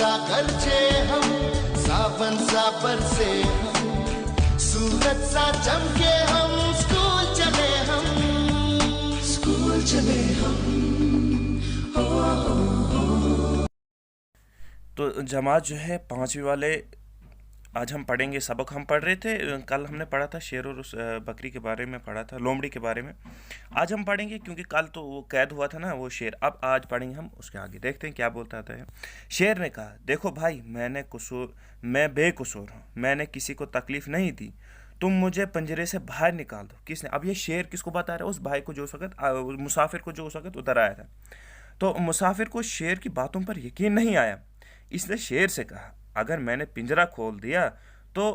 सा गरजे हम, सावन सा बरसे हम, सूरज सा चमके हम, स्कूल चले हम, स्कूल चले हम। तो जमात जो है पाँचवीं वाले, आज हम पढ़ेंगे। सबक हम पढ़ रहे थे, कल हमने पढ़ा था शेर और उस बकरी के बारे में पढ़ा था, लोमड़ी के बारे में। आज हम पढ़ेंगे क्योंकि कल तो वो कैद हुआ था ना वो शेर। अब आज पढ़ेंगे हम उसके आगे, देखते हैं क्या बोलता है। शेर ने कहा, देखो भाई, मैं बेकसूर हूँ, मैंने किसी को तकलीफ नहीं दी, तुम मुझे पिंजरे से बाहर निकाल दो। किसने? अब ये शेर किसको बता रहा है? उस भाई को जो उस वक्त मुसाफिर को जो उस वक्त उतर आया था। तो मुसाफिर को शेर की बातों पर यकीन नहीं आया। इसने शेर से कहा, अगर मैंने पिंजरा खोल दिया तो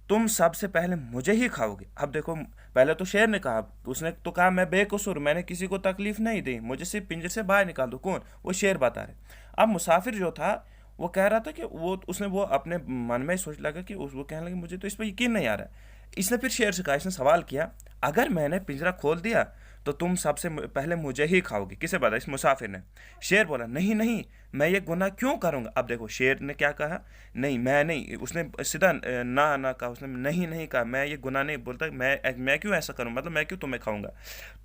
तुम सबसे पहले मुझे ही खाओगे। अब देखो, पहले तो शेर ने कहा, उसने तो कहा मैं बेकसूर, मैंने किसी को तकलीफ नहीं दी, मुझे सिर्फ पिंजरे से बाहर निकाल दो। कौन? वो शेर बता रहे। अब मुसाफिर जो था वो कह रहा था कि वो अपने मन में सोच लगा कि वो कहने लगे मुझे तो इस पर यकीन नहीं आ रहा है। इसने फिर शेर से कहा, इसने सवाल किया, अगर मैंने पिंजरा खोल दिया तो तुम सबसे पहले मुझे ही खाओगे। किसे बताया? इस मुसाफिर ने। शेर बोला, नहीं नहीं, मैं ये गुनाह क्यों करूँगा। अब देखो शेर ने क्या कहा, नहीं मैं नहीं, उसने सीधा ना ना कहा, उसने नहीं नहीं कहा, मैं ये गुनाह नहीं बोलता, मैं क्यों ऐसा करूँ, मतलब मैं क्यों तुम्हें खाऊंगा,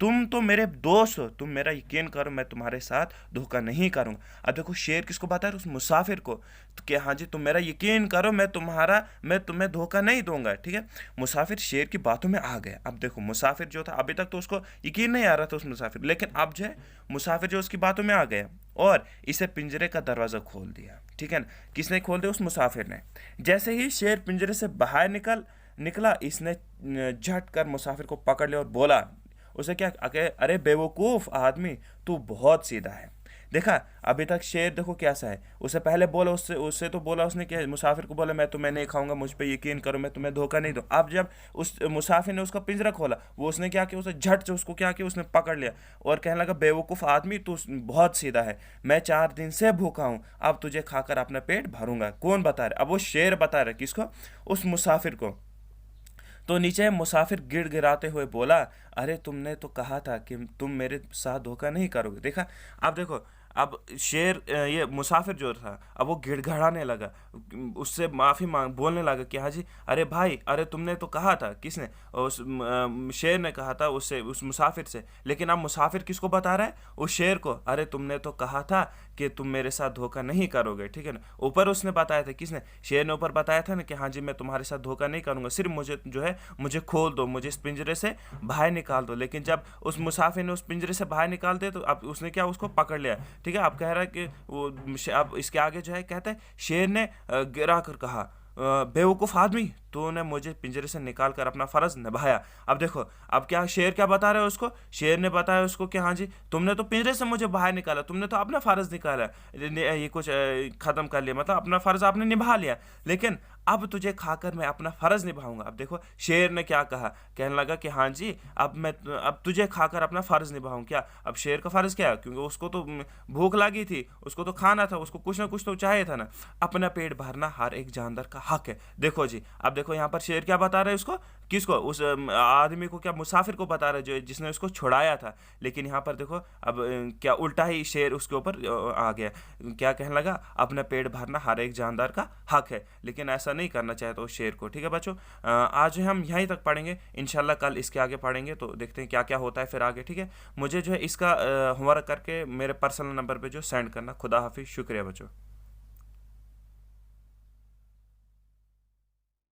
तुम तो मेरे दोस्त हो, तुम मेरा यकीन करो, मैं तुम्हारे साथ धोखा नहीं करूँगा। अब देखो शेर किसको बता रहा है? उस मुसाफिर को, तो कि हाँ जी तुम मेरा यकीन करो, मैं तुम्हें धोखा नहीं दूंगा। ठीक है, मुसाफिर शेर की बातों में आ गया। अब देखो मुसाफिर जो था, अभी तक तो उसको यकीन नहीं आ रहा था उस मुसाफिर, लेकिन अब जो है मुसाफिर जो उसकी बातों में आ गया और इसे पिंजरे का दरवाज़ा खोल दिया। ठीक है ना, किसने खोल दिया? उस मुसाफिर ने। जैसे ही शेर पिंजरे से बाहर निकला, इसने झट कर मुसाफिर को पकड़ लिया और बोला उसे, क्या? अरे बेवकूफ़ आदमी, तू बहुत सीधा है। देखा, अभी तक शेर देखो कैसा है, उसे पहले बोला, उससे तो बोला उसने, क्या मुसाफिर को बोला, मैं तुम्हें नहीं खाऊंगा, मुझ पे यकीन करो, मैं तुम्हें धोखा नहीं दूं। अब जब उस मुसाफिर ने उसका पिंजरा खोला, वो उसने क्या किया, उसे झट से उसको क्या किया, उसने पकड़ लिया और कहने लगा, बेवकूफ़ आदमी, तू बहुत सीधा है, मैं 4 दिन से भूखा हूँ, अब तुझे खाकर अपना पेट भरूंगा। कौन बता रहा? अब वो शेर बता रहा है। किसको? उस मुसाफिर को। तो नीचे मुसाफिर गिड़गिड़ाते हुए बोला, अरे तुमने तो कहा था कि तुम मेरे साथ धोखा नहीं करोगे। देखा, अब देखो, अब शेर ये मुसाफिर जो था, अब वो गिड़गिड़ाने लगा, उससे माफ़ी बोलने लगा कि हाँ जी, अरे भाई, अरे तुमने तो कहा था। किसने? शेर ने कहा था उससे, उस मुसाफिर से। लेकिन अब मुसाफिर किसको बता रहा है? उस शेर को, अरे तुमने तो कहा था कि तुम मेरे साथ धोखा नहीं करोगे। ठीक है ना, ऊपर उसने बताया था। किसने? शेर ने ऊपर बताया था ना कि हाँ जी मैं तुम्हारे साथ धोखा नहीं करूंगा, सिर्फ मुझे जो है मुझे खोल दो, मुझे इस पिंजरे से बाहर निकाल दो। लेकिन जब उस मुसाफिर ने उस पिंजरे से बाहर निकाल दिया तो अब उसने क्या, उसको पकड़ लिया। ठीक है, अब कह रहा है कि अब इसके आगे जो है कहता है, शेर ने गिरा कर कहा, बेवकूफ़ आदमी, तूने मुझे पिंजरे से निकाल कर अपना फ़र्ज निभाया। अब देखो, अब क्या शेर क्या बता रहा है उसको? शेर ने बताया उसको कि हाँ जी, तुमने तो पिंजरे से मुझे बाहर निकाला, तुमने तो अपना फ़र्ज निकाला, ये कुछ ख़त्म कर लिया, मतलब अपना फ़र्ज आपने निभा लिया, लेकिन अब तुझे खाकर मैं अपना फ़र्ज निभाऊंगा। अब देखो शेर ने क्या कहा, कहने लगा कि हाँ जी, अब तुझे खाकर अपना फ़र्ज निभाऊं। क्या अब शेर का फ़र्ज क्या है? क्योंकि उसको तो भूख लगी थी, उसको तो खाना था, उसको कुछ ना कुछ तो चाहिए था ना। अपना पेट भरना हर एक जानदार का हक है। देखो जी, अब देखो यहाँ पर शेर क्या बता रहा है उसको, किसको? उस आदमी को, क्या मुसाफिर को बता रहा है जो जिसने उसको छुड़ाया था। लेकिन यहाँ पर देखो अब क्या उल्टा ही शेर उसके ऊपर आ गया। क्या कहने लगा? अपना पेट भरना हर एक जानदार का हक है, लेकिन ऐसा नहीं करना चाहता उस शेर को। ठीक है बच्चों, आज हम यहीं तक पढ़ेंगे, इंशाल्लाह कल इसके आगे पढ़ेंगे, तो देखते हैं क्या क्या होता है फिर आगे। ठीक है, मुझे जो है इसका होमवर्क करके मेरे पर्सनल नंबर पे जो सेंड करना। खुदा हाफिज़, शुक्रिया बच्चों।